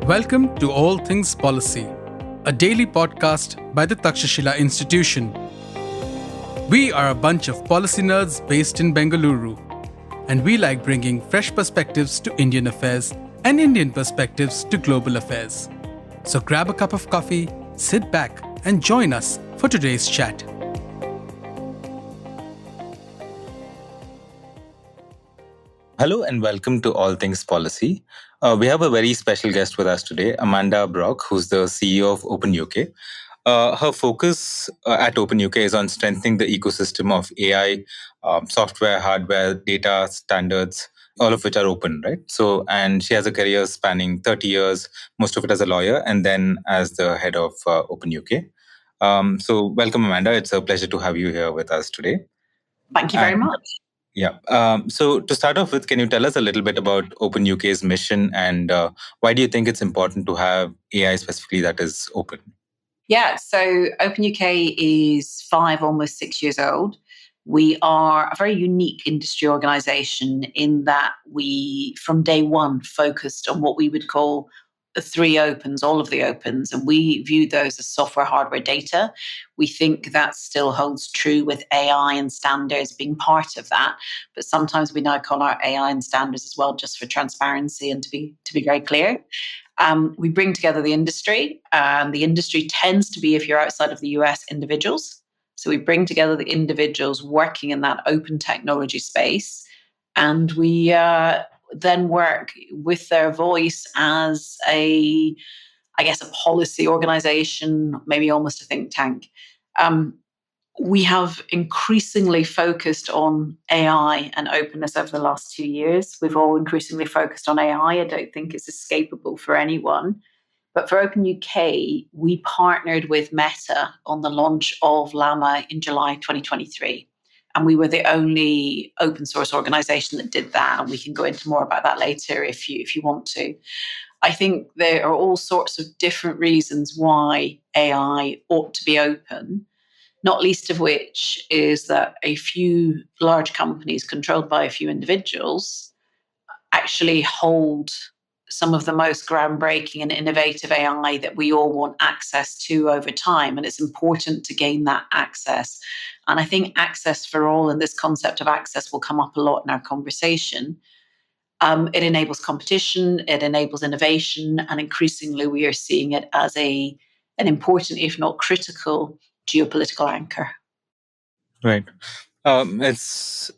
Welcome to All Things Policy, a daily podcast by the Takshashila Institution. We are a bunch of policy nerds based in Bengaluru, and we like bringing fresh perspectives to Indian affairs and Indian perspectives to global affairs. So grab a cup of coffee, sit back, and join us for today's chat. Hello and welcome to All Things Policy. We have a very special guest with us today, Amanda Brock, who's the CEO of OpenUK. Her focus at OpenUK is on strengthening the ecosystem of AI, software, hardware, data, standards, all of which are open, right? And she has a career spanning 30 years, most of it as a lawyer, and then as the head of OpenUK. Welcome, Amanda. It's a pleasure to have you here with us today. Thank you very much. Yeah. So to start off with, can you tell us a little bit about OpenUK's mission and why do you think it's important to have AI specifically that is open? Yeah, so OpenUK is 5, almost 6 years old. We are a very unique industry organization in that we, from day one, focused on what we would call the 3 opens, all of the opens, and we view those as software, hardware, data. We think that still holds true with AI and standards being part of that, but sometimes we now call our AI and standards as well, just for transparency and to be very clear. We bring together the industry, and the industry tends to be, if you're outside of the US, individuals. So we bring together the individuals working in that open technology space, and we then work with their voice as a policy organization, maybe almost a think tank. We have increasingly focused on AI and openness over the last 2 years. We've all increasingly focused on AI. I don't think it's escapable for anyone. But for OpenUK, we partnered with Meta on the launch of Llama in July 2023. And we were the only open source organization that did that. And we can go into more about that later if you want to. I think there are all sorts of different reasons why AI ought to be open, not least of which is that a few large companies controlled by a few individuals actually hold some of the most groundbreaking and innovative AI that we all want access to over time. And it's important to gain that access. And I think access for all and this concept of access will come up a lot in our conversation. It enables competition, it enables innovation, and increasingly we are seeing it as an important, if not critical, geopolitical anchor. Right. It's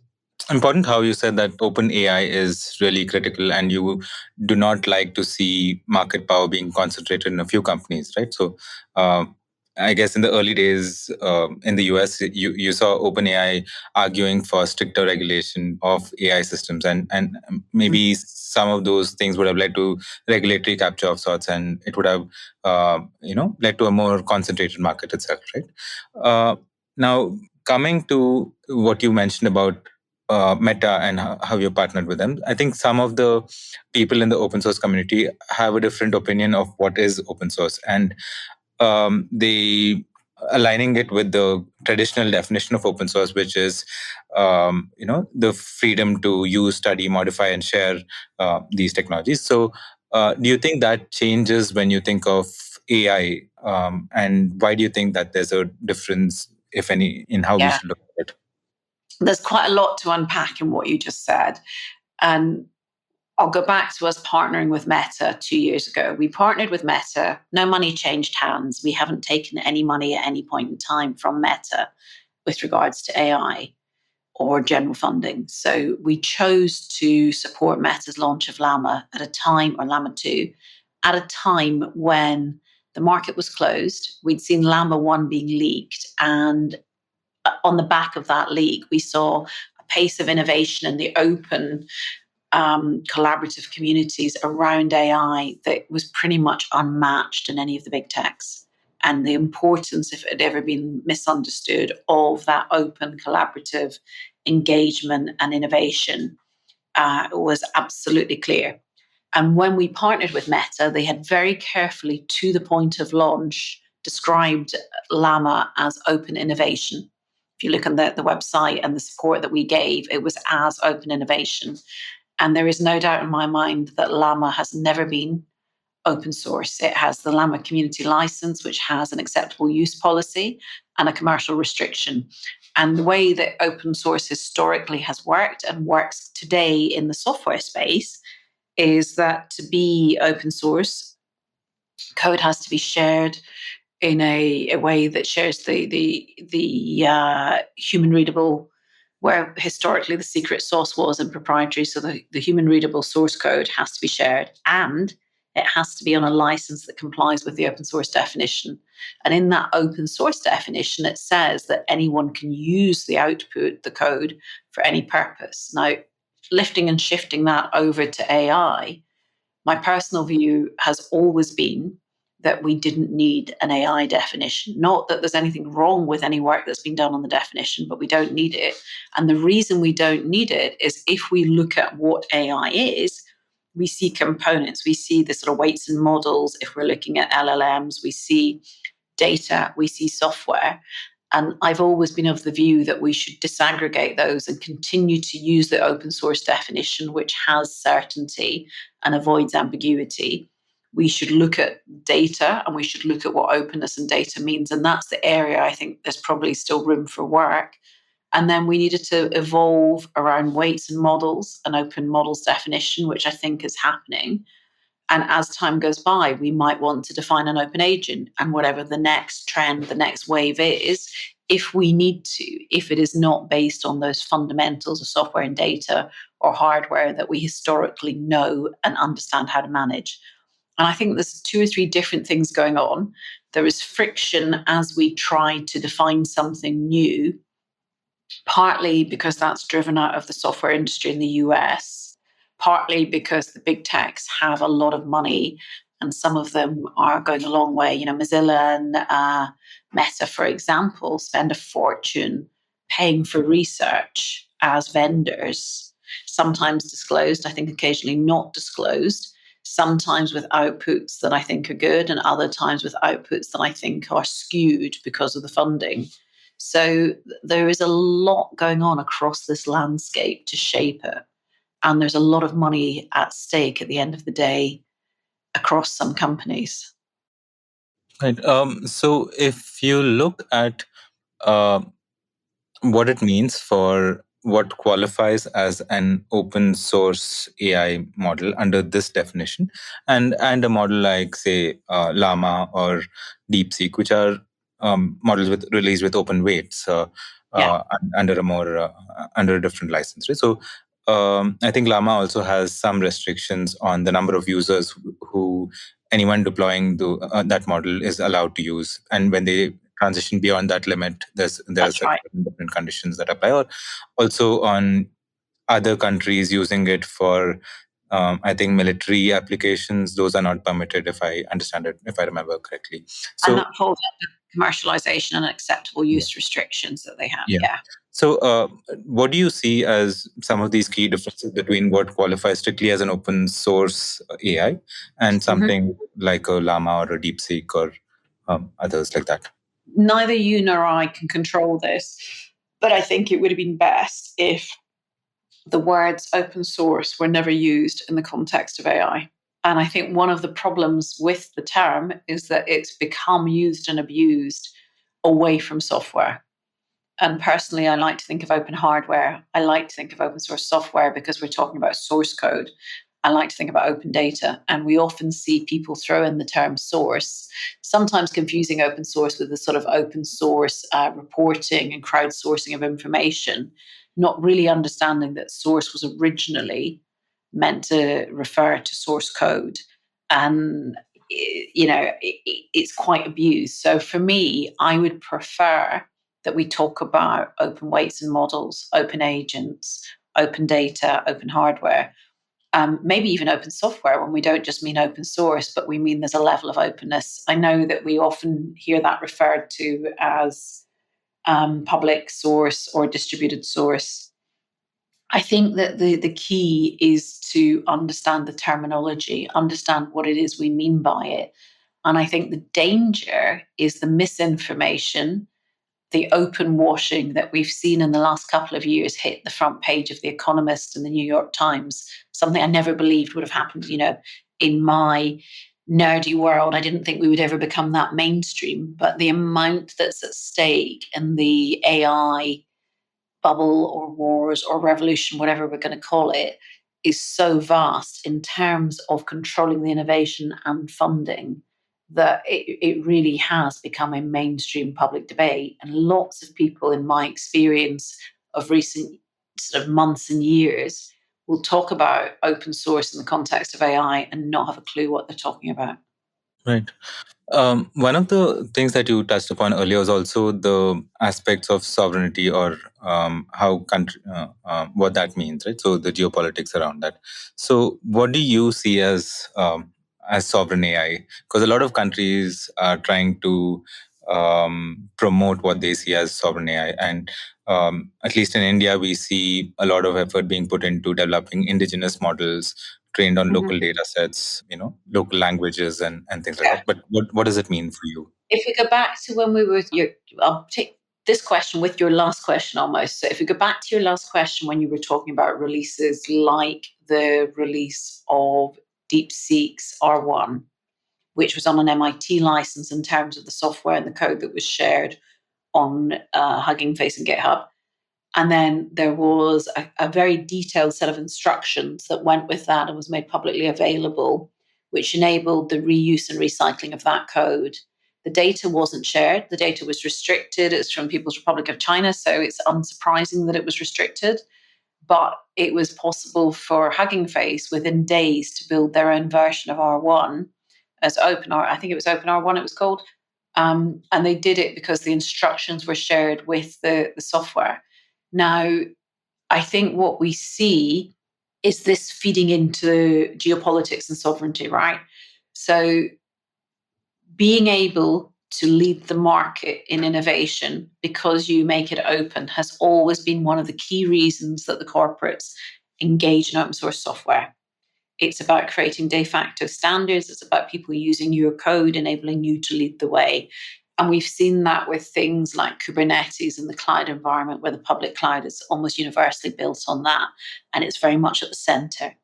important how you said that open AI is really critical and you do not like to see market power being concentrated in a few companies, right? So I guess in the early days in the US, you saw OpenAI arguing for stricter regulation of AI systems, and maybe some of those things would have led to regulatory capture of sorts, and it would have led to a more concentrated market itself, right? Now, coming to what you mentioned about Meta and how you partnered with them, I think some of the people in the open source community have a different opinion of what is open source, and they aligning it with the traditional definition of open source, which is the freedom to use, study, modify, and share these technologies. So, do you think that changes when you think of AI, and why do you think that there's a difference, if any, in how we should look at it? There's quite a lot to unpack in what you just said. And I'll go back to us partnering with Meta 2 years ago. We partnered with Meta. No money changed hands. We haven't taken any money at any point in time from Meta with regards to AI or general funding. So we chose to support Meta's launch of Llama at a time, or Llama 2, at a time when the market was closed. We'd seen Llama 1 being leaked, and on the back of that leak, we saw a pace of innovation in the open collaborative communities around AI that was pretty much unmatched in any of the big techs. And the importance, if it had ever been misunderstood, of that open collaborative engagement and innovation was absolutely clear. And when we partnered with Meta, they had very carefully, to the point of launch, described Llama as open innovation. If you look on the website and the support that we gave, it was as open innovation. And there is no doubt in my mind that Llama has never been open source. It has the Llama Community License, which has an acceptable use policy and a commercial restriction. And the way that open source historically has worked and works today in the software space is that to be open source, code has to be shared in a way that shares the human readable, where historically the secret sauce was and proprietary. So the human readable source code has to be shared, and it has to be on a license that complies with the open source definition. And in that open source definition, it says that anyone can use the output, the code, for any purpose. Now, lifting and shifting that over to AI, my personal view has always been that we didn't need an AI definition. Not that there's anything wrong with any work that's been done on the definition, but we don't need it. And the reason we don't need it is if we look at what AI is, we see components, we see the sort of weights and models. If we're looking at LLMs, we see data, we see software. And I've always been of the view that we should disaggregate those and continue to use the open source definition, which has certainty and avoids ambiguity. We should look at data and we should look at what openness and data means. And that's the area I think there's probably still room for work. And then we needed to evolve around weights and models, an open models definition, which I think is happening. And as time goes by, we might want to define an open agent, and whatever the next trend, the next wave is, if we need to, if it is not based on those fundamentals of software and data or hardware that we historically know and understand how to manage. And I think there's 2 or 3 different things going on. There is friction as we try to define something new, partly because that's driven out of the software industry in the US, partly because the big techs have a lot of money and some of them are going a long way. Mozilla and Meta, for example, spend a fortune paying for research as vendors, sometimes disclosed, I think occasionally not disclosed, sometimes with outputs that I think are good and other times with outputs that I think are skewed because of the funding. So there is a lot going on across this landscape to shape it. And there's a lot of money at stake at the end of the day across some companies. Right. So if you look at uh, what it means for what qualifies as an open source AI model under this definition, and a model like, say, Llama or DeepSeek, which are models released with open weights under a different license. Right? So I think Llama also has some restrictions on the number of users who anyone deploying that model is allowed to use, and when they transition beyond that limit, there are certain different conditions that apply. Or also on other countries using it for, I think, military applications, those are not permitted, if I understand it, if I remember correctly. So, and that falls under commercialization and acceptable use restrictions that they have. Yeah. So what do you see as some of these key differences between what qualifies strictly as an open source AI and something like a Llama or a DeepSeek or others like that? Neither you nor I can control this, but I think it would have been best if the words open source were never used in the context of AI. And I think one of the problems with the term is that it's become used and abused away from software. And personally, I like to think of open hardware. I like to think of open source software because we're talking about source code. I like to think about open data. And we often see people throw in the term source, sometimes confusing open source with the sort of open source reporting and crowdsourcing of information, not really understanding that source was originally meant to refer to source code. And, it's quite abused. So for me, I would prefer that we talk about open weights and models, open agents, open data, open hardware, maybe even open software when we don't just mean open source, but we mean there's a level of openness. I know that we often hear that referred to as public source or distributed source. I think that the key is to understand the terminology, understand what it is we mean by it. And I think the danger is the misinformation, the open washing that we've seen in the last couple of years hit the front page of The Economist and the New York Times, something I never believed would have happened, in my nerdy world, I didn't think we would ever become that mainstream. But the amount that's at stake in the AI bubble or wars or revolution, whatever we're going to call it, is so vast in terms of controlling the innovation and funding that it really has become a mainstream public debate. And lots of people, in my experience of recent sort of months and years, will talk about open source in the context of AI and not have a clue what they're talking about. Right. One of the things that you touched upon earlier was also the aspects of sovereignty, or how country, what that means, right? So the geopolitics around that. So what do you see as sovereign AI? Because a lot of countries are trying to promote what they see as sovereign AI, and at least in India, we see a lot of effort being put into developing indigenous models trained on local data sets, local languages and things like Yeah. that. But what does it mean for you? If we go back to when we were, I'll take this question with your last question almost. So if we go back to your last question when you were talking about releases like the release of DeepSeek's R1, which was on an MIT license in terms of the software and the code that was shared on Hugging Face and GitHub. And then there was a very detailed set of instructions that went with that and was made publicly available, which enabled the reuse and recycling of that code. The data wasn't shared. The data was restricted. It's from People's Republic of China, so it's unsurprising that it was restricted. But it was possible for Hugging Face within days to build their own version of R1 as I think it was OpenR1 it was called. And they did it because the instructions were shared with the software. Now, I think what we see is this feeding into geopolitics and sovereignty, right? So being able to lead the market in innovation because you make it open has always been one of the key reasons that the corporates engage in open source software. It's about creating de facto standards. It's about people using your code, enabling you to lead the way. And we've seen that with things like Kubernetes and the cloud environment, where the public cloud is almost universally built on that. And it's very much at the center.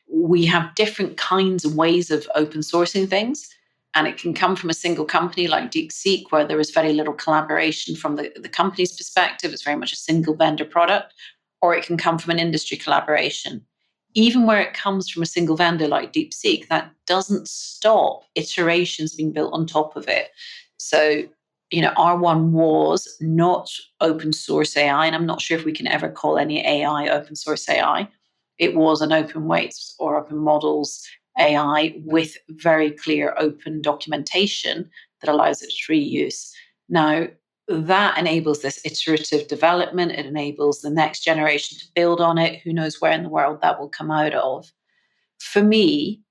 We have different kinds and ways of open sourcing things. And it can come from a single company like DeepSeek, where there is very little collaboration from the company's perspective. It's very much a single vendor product. Or it can come from an industry collaboration. Even where it comes from a single vendor like DeepSeek, that doesn't stop iterations being built on top of it. So, R1 was not open source AI, and I'm not sure if we can ever call any AI open source AI. It was an open weights or open models AI with very clear open documentation that allows it to reuse. Now, that enables this iterative development. It enables the next generation to build on it. Who knows where in the world that will come out of? For me,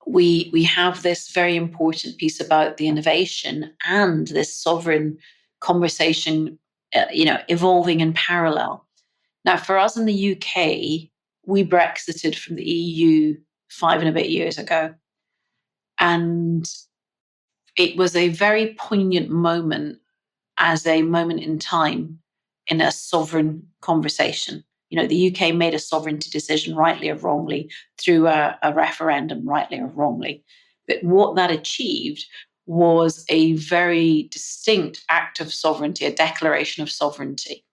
we have this very important piece about the innovation and this sovereign conversation, evolving in parallel. Now, for us in the UK, we Brexited from the EU 5 and a bit years ago. And it was a very poignant moment as a moment in time in a sovereign conversation. The UK made a sovereignty decision, rightly or wrongly, through a referendum, rightly or wrongly. But what that achieved was a very distinct act of sovereignty, a declaration of sovereignty.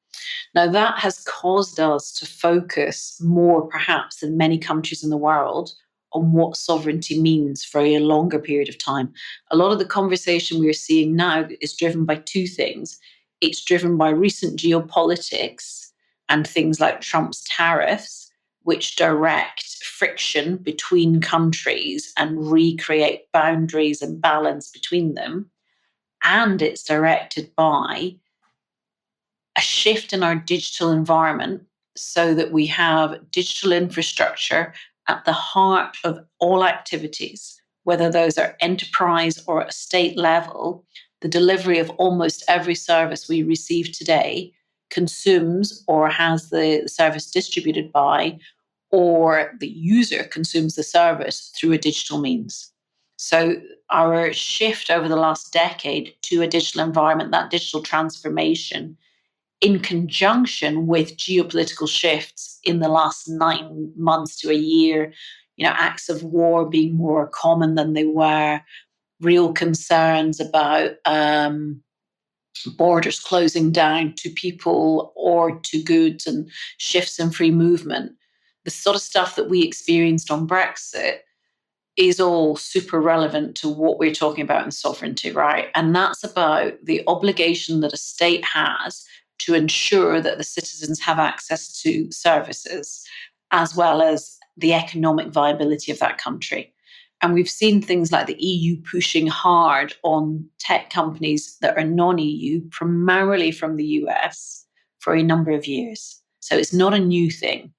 Now, that has caused us to focus more, perhaps, than many countries in the world on what sovereignty means for a longer period of time. A lot of the conversation we're seeing now is driven by two things. It's driven by recent geopolitics and things like Trump's tariffs, which direct friction between countries and recreate boundaries and balance between them. And it's directed by a shift in our digital environment so that we have digital infrastructure at the heart of all activities, whether those are enterprise or at state level. The delivery of almost every service we receive today consumes or has the service distributed by, or the user consumes the service through a digital means. So our shift over the last decade to a digital environment, that digital transformation, in conjunction with geopolitical shifts in the last 9 months to a year, acts of war being more common than they were, real concerns about borders closing down to people or to goods and shifts in free movement. The sort of stuff that we experienced on Brexit is all super relevant to what we're talking about in sovereignty, right? And that's about the obligation that a state has to ensure that the citizens have access to services, as well as the economic viability of that country. And we've seen things like the EU pushing hard on tech companies that are non-EU, primarily from the US, for a number of years. So it's not a new thing.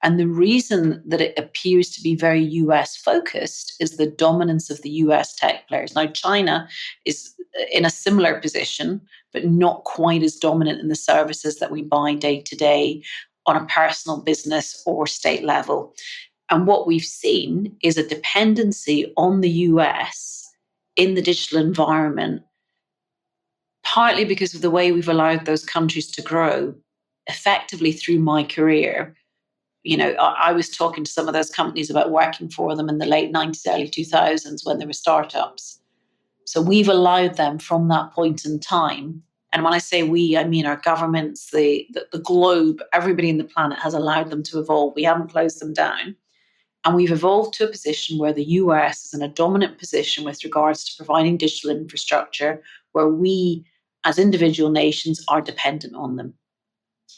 And the reason that it appears to be very US focused is the dominance of the US tech players. Now, China is in a similar position, but not quite as dominant in the services that we buy day to day on a personal, business, or state level. And what we've seen is a dependency on the US in the digital environment, partly because of the way we've allowed those countries to grow effectively through my career. I was talking to some of those companies about working for them in the late 90s, early 2000s when they were startups. So we've allowed them from that point in time. And when I say we, I mean our governments, the globe, everybody in the planet has allowed them to evolve. We haven't closed them down. And we've evolved to a position where the US is in a dominant position with regards to providing digital infrastructure, where we as individual nations are dependent on them.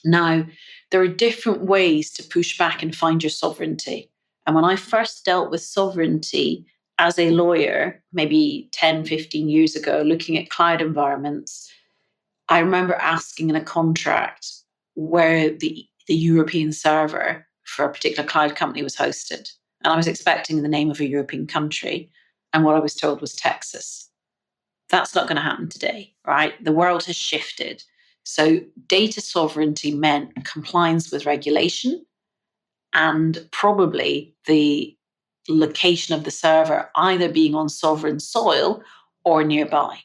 Now, there are different ways to push back and find your sovereignty. And when I first dealt with sovereignty as a lawyer, maybe 10, 15 years ago, looking at cloud environments, I remember asking in a contract where the European server for a particular cloud company was hosted. And I was expecting the name of a European country. And what I was told was Texas. That's not going to happen today, right? The world has shifted. So data sovereignty meant compliance with regulation and probably the location of the server either being on sovereign soil or nearby.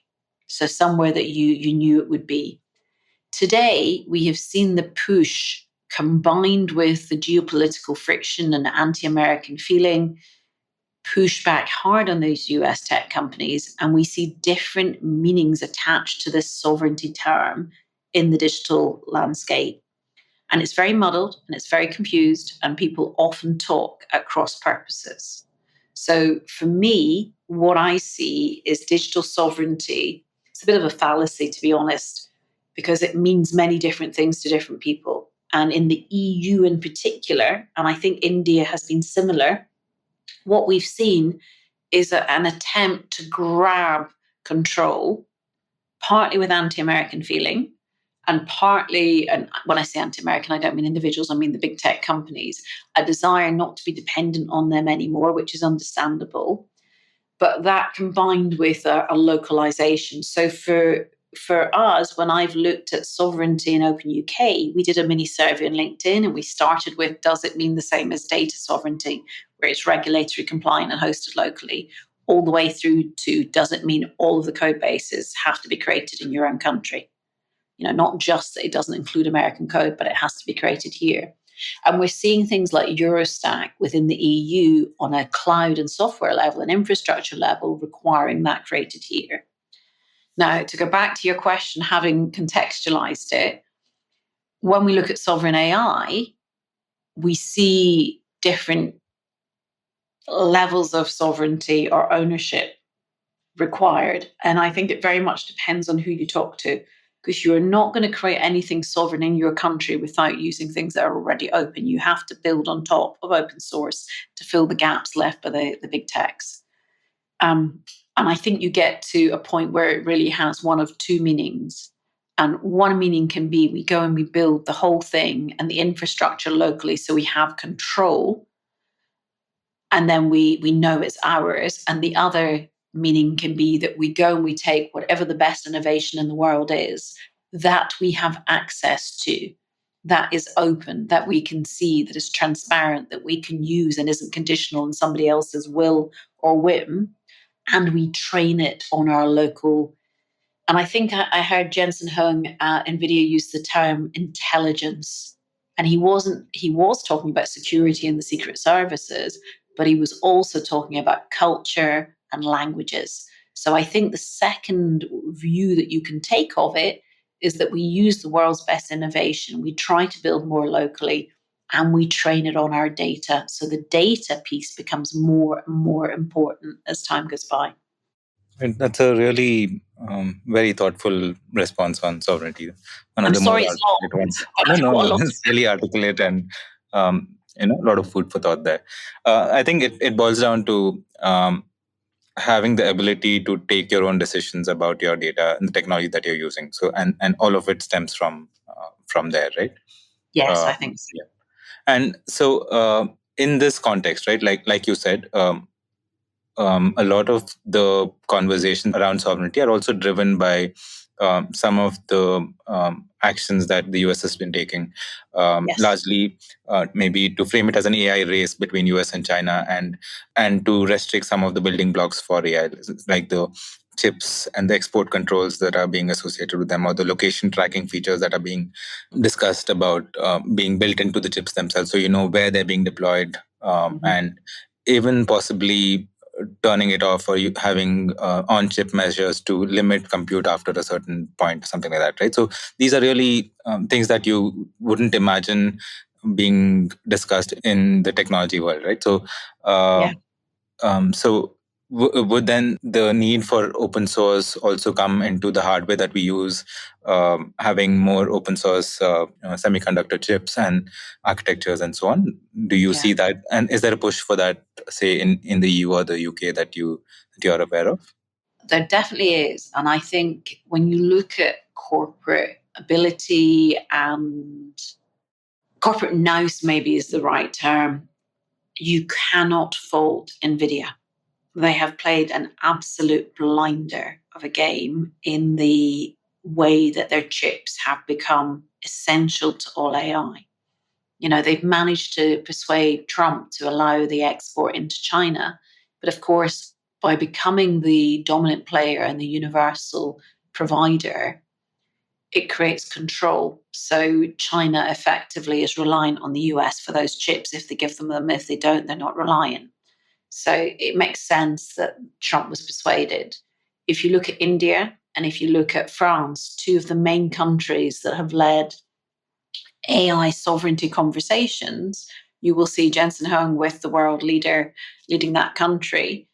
So somewhere that you knew it would be. Today, we have seen the push combined with the geopolitical friction and anti-American feeling push back hard on those US tech companies. And we see different meanings attached to this sovereignty term in the digital landscape. And it's very muddled and it's very confused, and people often talk at cross purposes. So for me, what I see is digital sovereignty. It's a bit of a fallacy, to be honest, because it means many different things to different people. And in the EU in particular, and I think India has been similar, what we've seen is an attempt to grab control, partly with anti-American feeling, and partly, and when I say anti-American, I don't mean individuals, I mean the big tech companies, a desire not to be dependent on them anymore, which is understandable. But that combined with a localization. So for us, when I've looked at sovereignty in OpenUK, we did a mini survey on LinkedIn, and we started with, does it mean the same as data sovereignty, where it's regulatory compliant and hosted locally, all the way through to, does it mean all of the code bases have to be created in your own country? Not just that it doesn't include American code, but it has to be created here. And we're seeing things like Eurostack within the EU on a cloud and software level and infrastructure level requiring that created here. Now, to go back to your question, having contextualized it, when we look at sovereign AI, we see different levels of sovereignty or ownership required. And I think it very much depends on who you talk to, because you're not going to create anything sovereign in your country without using things that are already open. You have to build on top of open source to fill the gaps left by the big techs. And I think you get to a point where it really has one of two meanings. And one meaning can be we go and we build the whole thing and the infrastructure locally so we have control. And then we know it's ours. And the other meaning can be that we go and we take whatever the best innovation in the world is that we have access to, that is open, that we can see, that is transparent, that we can use and isn't conditional on somebody else's will or whim. And we train it on our local And I think I heard Jensen Huang at NVIDIA use the term intelligence. And he was talking about security and the secret services, but he was also talking about culture and languages. So I think the second view that you can take of it is that we use the world's best innovation. We try to build more locally and we train it on our data. So the data piece becomes more and more important as time goes by. And that's a really very thoughtful response on sovereignty. One of I'm the more sorry it's long. articulate ones. I've got a lot. It's really articulate and a lot of food for thought there. I think it boils down to having the ability to take your own decisions about your data and the technology that you're using. So and all of it stems from there, right? Yes, I think so. Yeah. And so in this context, right, like you said, a lot of the conversations around sovereignty are also driven by some of the actions that the US has been taking, Yes. largely maybe to frame it as an AI race between US and China, and to restrict some of the building blocks for AI, like the chips and the export controls that are being associated with them, or the location tracking features that are being discussed about being built into the chips themselves, so you know where they're being deployed, and even possibly turning it off, or you having on-chip measures to limit compute after a certain point, something like that, right? So these are really things that you wouldn't imagine being discussed in the technology world, right? So, so would then the need for open source also come into the hardware that we use, having more open source semiconductor chips and architectures and so on? Do you see that? And is there a push for that, say in the EU or the UK that you're aware of? There definitely is. And I think when you look at corporate ability and corporate nous, maybe is the right term, you cannot fault NVIDIA. They have played an absolute blinder of a game in the way that their chips have become essential to all AI. You know, they've managed to persuade Trump to allow the export into China. But of course, by becoming the dominant player and the universal provider, it creates control. So China effectively is reliant on the US for those chips. If they give them, if they don't, they're not reliant. So it makes sense that Trump was persuaded. If you look at India and if you look at France, two of the main countries that have led AI sovereignty conversations, you will see Jensen Huang with the world leader leading that country,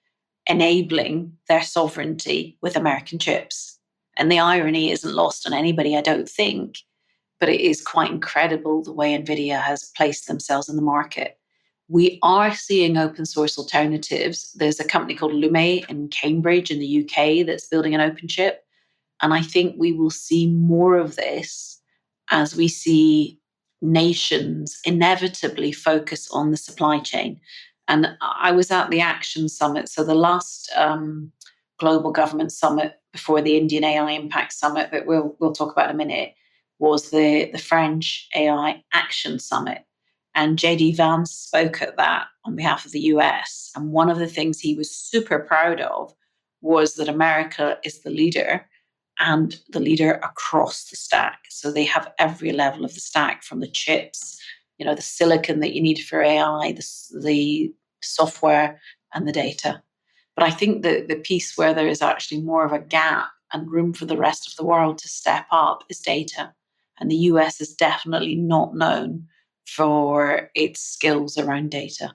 enabling their sovereignty with American chips. And the irony isn't lost on anybody, I don't think, but it is quite incredible the way NVIDIA has placed themselves in the market. We are seeing open source alternatives. There's a company called Lume in Cambridge in the UK that's building an open chip. And I think we will see more of this as we see nations inevitably focus on the supply chain. And I was at the Action Summit, so the last global government summit before the Indian AI Impact Summit that we'll talk about in a minute was the French AI Action Summit. And JD Vance spoke at that on behalf of the US. And one of the things he was super proud of was that America is the leader and the leader across the stack. So they have every level of the stack, from the chips, you know, the silicon that you need for AI, the software and the data. But I think the piece where there is actually more of a gap and room for the rest of the world to step up is data. And the US is definitely not known for its skills around data.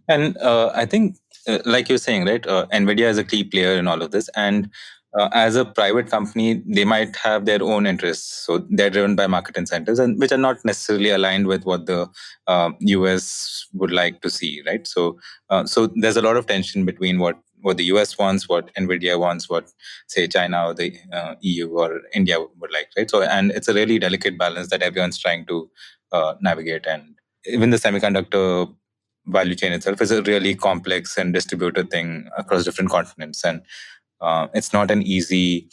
And I think, like you're saying, right, NVIDIA is a key player in all of this. And as a private company, they might have their own interests. So they're driven by market incentives, and which are not necessarily aligned with what the US would like to see, right? So, so there's a lot of tension between what the US wants, what NVIDIA wants, what, say, China or the EU or India would like, right? So, and it's a really delicate balance that everyone's trying to navigate. And even the semiconductor value chain itself is a really complex and distributed thing across different continents, and it's not an easy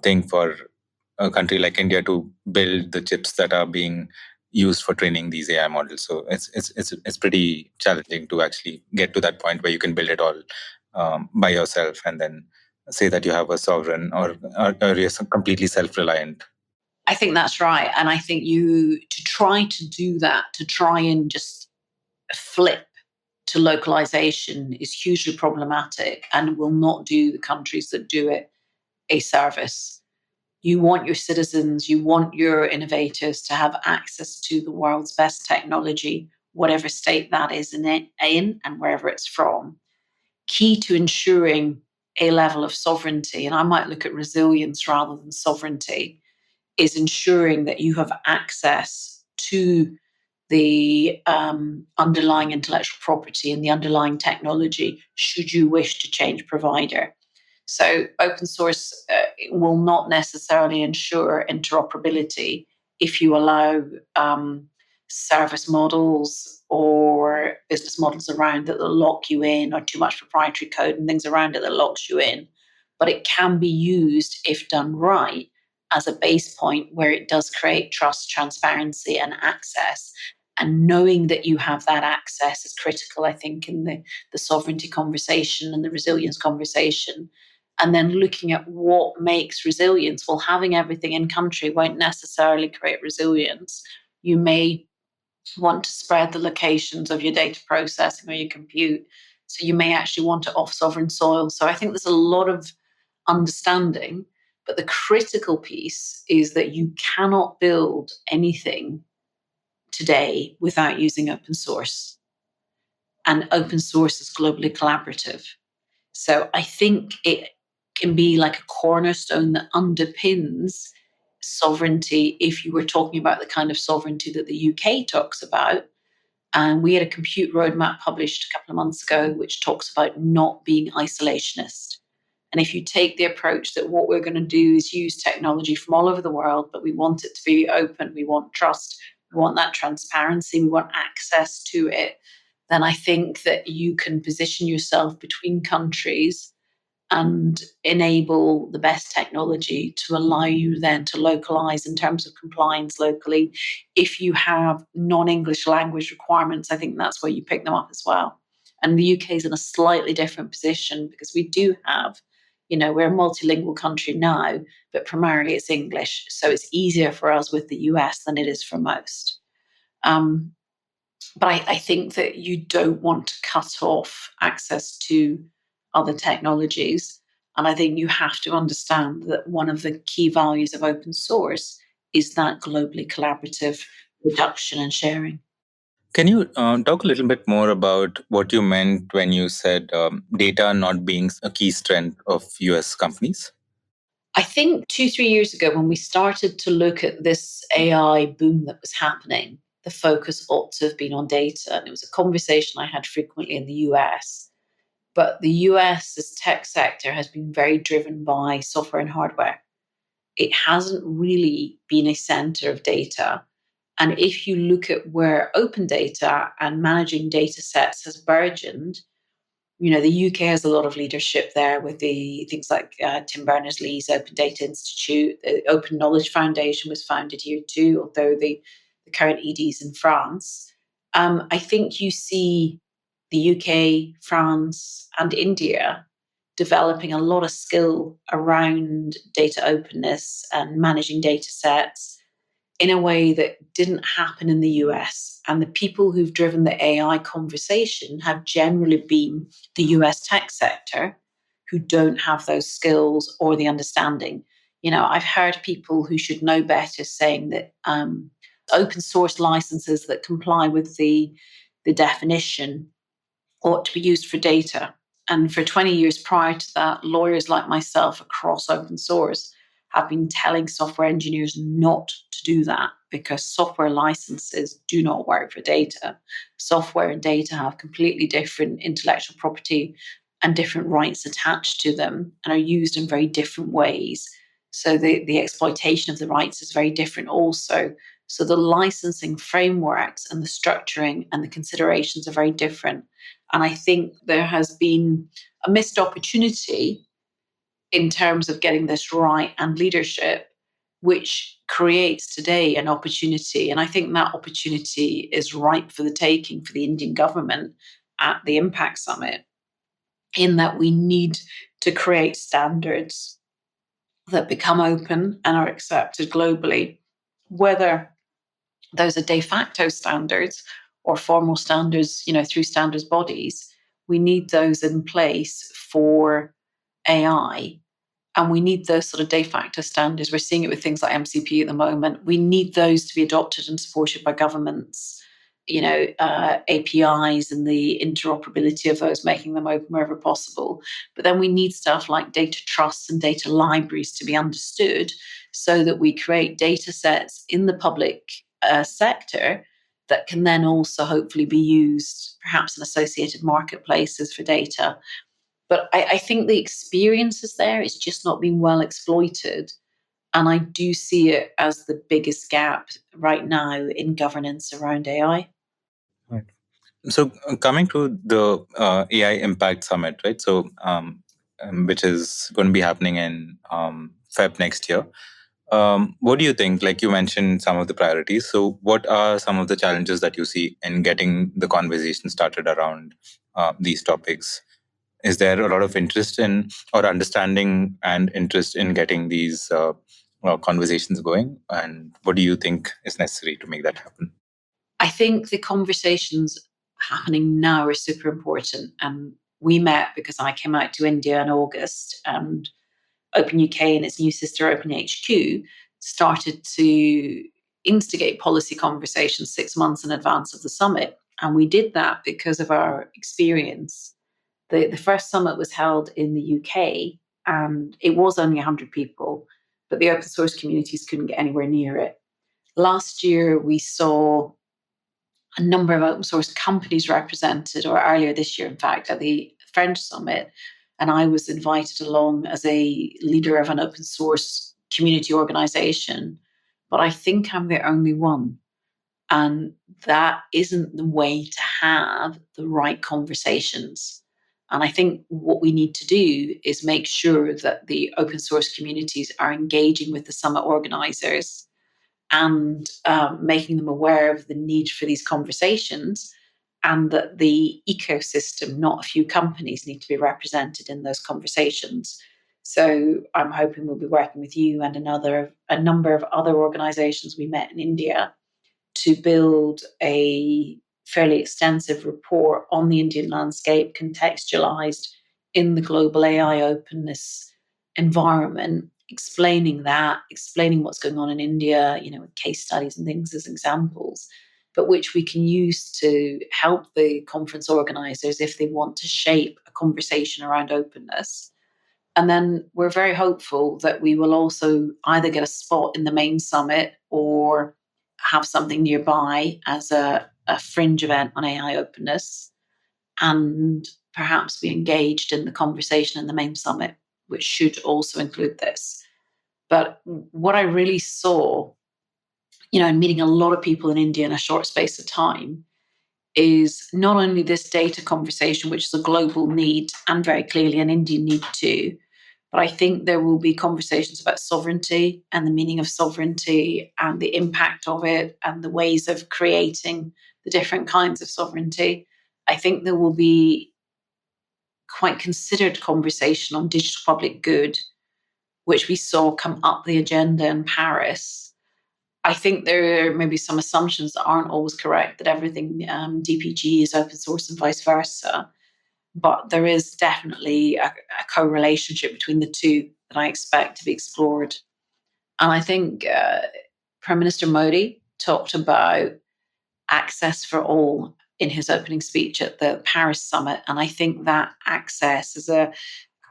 thing for a country like India to build the chips that are being used for training these AI models. So it's pretty challenging to actually get to that point where you can build it all by yourself and then say that you have a sovereign or you're completely self-reliant. I think that's right. And I think to try to do that, to try and just flip to localization is hugely problematic and will not do the countries that do it a service. You want your citizens, you want your innovators to have access to the world's best technology, whatever state that is in and wherever it's from. Key to ensuring a level of sovereignty, and I might look at resilience rather than sovereignty, is ensuring that you have access to the underlying intellectual property and the underlying technology should you wish to change provider. So open source will not necessarily ensure interoperability if you allow service models or business models around that lock you in, or too much proprietary code and things around it that locks you in. But it can be used, if done right, as a base point where it does create trust, transparency, and access. And knowing that you have that access is critical, I think, in the sovereignty conversation and the resilience conversation. And then looking at what makes resilience. Well, having everything in country won't necessarily create resilience. You may want to spread the locations of your data processing or your compute. So you may actually want it off sovereign soil. So I think there's a lot of understanding. But the critical piece is that you cannot build anything today without using open source. And open source is globally collaborative. So I think it can be like a cornerstone that underpins sovereignty if you were talking about the kind of sovereignty that the UK talks about. And we had a compute roadmap published a couple of months ago, which talks about not being isolationist. And if you take the approach that what we're going to do is use technology from all over the world, but we want it to be open, we want trust, we want that transparency, we want access to it, then I think that you can position yourself between countries and enable the best technology to allow you then to localize in terms of compliance locally. If you have non-English language requirements, I think that's where you pick them up as well. And the UK is in a slightly different position because we do have, we're a multilingual country now, but primarily it's English. So it's easier for us with the US than it is for most. But I think that you don't want to cut off access to other technologies. And I think you have to understand that one of the key values of open source is that globally collaborative reduction and sharing. Can you talk a little bit more about what you meant when you said data not being a key strength of US companies? I think 2-3 years ago, when we started to look at this AI boom that was happening, the focus ought to have been on data. And it was a conversation I had frequently in the US. But the US's tech sector has been very driven by software and hardware. It hasn't really been a center of data. And if you look at where open data and managing data sets has burgeoned, the UK has a lot of leadership there with the things like Tim Berners-Lee's Open Data Institute. The Open Knowledge Foundation was founded here too, although the current ED's in France. I think you see the UK, France, and India developing a lot of skill around data openness and managing data sets in a way that didn't happen in the US. And the people who've driven the AI conversation have generally been the US tech sector who don't have those skills or the understanding. I've heard people who should know better saying that open source licenses that comply with the definition ought to be used for data. And for 20 years prior to that, lawyers like myself across open source have been telling software engineers not to do that because software licenses do not work for data. Software and data have completely different intellectual property and different rights attached to them and are used in very different ways. So the exploitation of the rights is very different also. So the licensing frameworks and the structuring and the considerations are very different. And I think there has been a missed opportunity in terms of getting this right and leadership, which creates today an opportunity. And I think that opportunity is ripe for the taking for the Indian government at the Impact Summit. in that we need to create standards that become open and are accepted globally, whether those are de facto standards or formal standards, through standards bodies. We need those in place for AI. And we need those sort of de facto standards. We're seeing it with things like MCP at the moment. We need those to be adopted and supported by governments, APIs and the interoperability of those, making them open wherever possible. But then we need stuff like data trusts and data libraries to be understood so that we create data sets in the public sector that can then also hopefully be used perhaps in associated marketplaces for data. But I think the experience is there. It's just not being well exploited. And I do see it as the biggest gap right now in governance around AI. Right. So coming to the AI Impact Summit, right? So which is going to be happening in Feb next year. What do you think? Like you mentioned some of the priorities. So what are some of the challenges that you see in getting the conversation started around these topics? Is there a lot of interest in or understanding and interest in getting these conversations going? And what do you think is necessary to make that happen? I think the conversations happening now are super important. And we met because I came out to India in August, and OpenUK and its new sister OpenHQ started to instigate policy conversations 6 months in advance of the summit. And we did that because of our experience. The first summit was held in the UK, and it was only 100 people, but the open source communities couldn't get anywhere near it. Last year, we saw a number of open source companies represented, or earlier this year, in fact, at the French summit. And I was invited along as a leader of an open source community organization. But I think I'm the only one. And that isn't the way to have the right conversations. And I think what we need to do is make sure that the open source communities are engaging with the summit organizers and making them aware of the need for these conversations, and that the ecosystem, not a few companies, need to be represented in those conversations. So I'm hoping we'll be working with you and a number of other organizations we met in India to build a fairly extensive report on the Indian landscape, contextualized in the global AI openness environment, explaining what's going on in India, with case studies and things as examples, but which we can use to help the conference organizers if they want to shape a conversation around openness. And then we're very hopeful that we will also either get a spot in the main summit or have something nearby as a fringe event on AI openness, and perhaps be engaged in the conversation in the main summit, which should also include this. But what I really saw, in meeting a lot of people in India in a short space of time, is not only this data conversation, which is a global need and very clearly an Indian need too, but I think there will be conversations about sovereignty and the meaning of sovereignty and the impact of it and the ways of creating the different kinds of sovereignty. I think there will be quite considered conversation on digital public good, which we saw come up the agenda in Paris. I think there may be some assumptions that aren't always correct, that everything DPG is open source and vice versa. But there is definitely a co-relationship between the two that I expect to be explored. And I think Prime Minister Modi talked about access for all in his opening speech at the Paris summit. And I think that access is a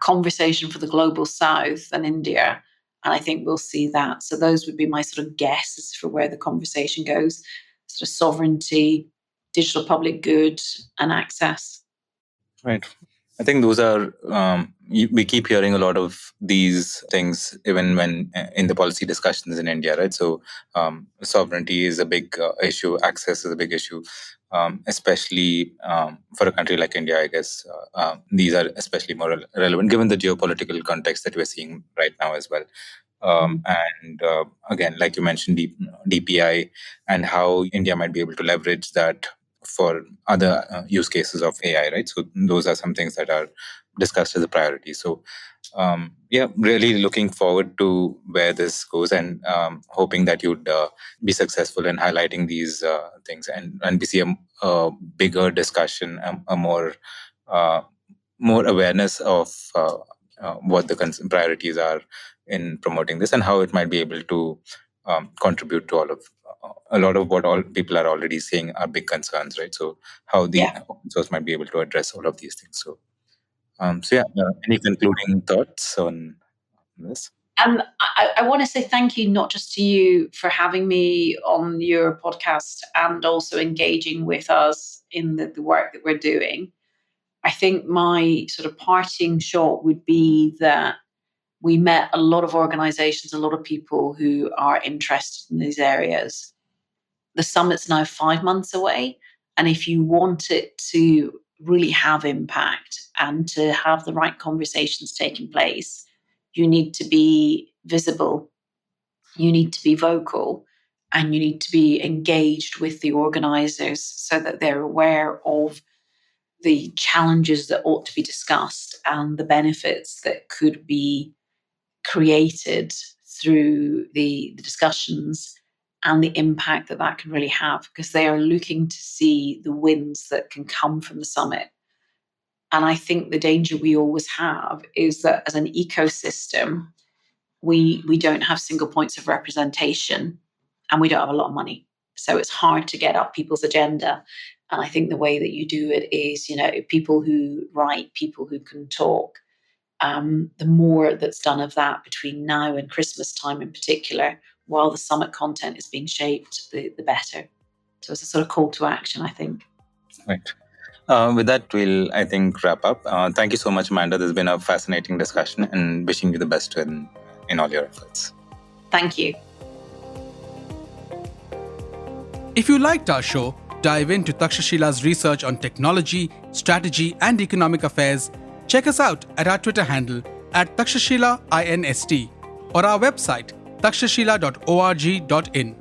conversation for the global south and India. And I think we'll see that. So those would be my sort of guesses for where the conversation goes: sort of sovereignty, digital public good, and access. Right. I think those are, we keep hearing a lot of these things even when in the policy discussions in India, right? So sovereignty is a big issue, access is a big issue, especially for a country like India, I guess. These are especially more relevant given the geopolitical context that we're seeing right now as well. And again, like you mentioned, DPI and how India might be able to leverage that for other use cases of AI, right? So those are some things that are discussed as a priority. So, really looking forward to where this goes, and hoping that you'd be successful in highlighting these things, and we see a bigger discussion, a more awareness of what the priorities are in promoting this, and how it might be able to contribute to a lot of what all people are already saying are big concerns, right? So how the open source might be able to address all of these things. So, any concluding thoughts on this? I want to say thank you, not just to you for having me on your podcast and also engaging with us in the work that we're doing. I think my sort of parting shot would be that we met a lot of organizations, a lot of people who are interested in these areas. The summit's now 5 months away. And if you want it to really have impact and to have the right conversations taking place, you need to be visible, you need to be vocal, and you need to be engaged with the organizers so that they're aware of the challenges that ought to be discussed and the benefits that could be created through the discussions and the impact that that can really have, because they are looking to see the wins that can come from the summit. And I think the danger we always have is that as an ecosystem, we don't have single points of representation and we don't have a lot of money. So it's hard to get up people's agenda. And I think the way that you do it is, people who write, people who can talk. The more that's done of that between now and Christmas time in particular, while the summit content is being shaped, the better. So it's a sort of call to action, I think. Right. With that, we'll, I think, wrap up. Thank you so much, Amanda. This has been a fascinating discussion, and wishing you the best in all your efforts. Thank you. If you liked our show, dive into Takshashila's research on technology, strategy, and economic affairs. Check us out at our Twitter handle @Takshashila INST or our website takshashila.org.in.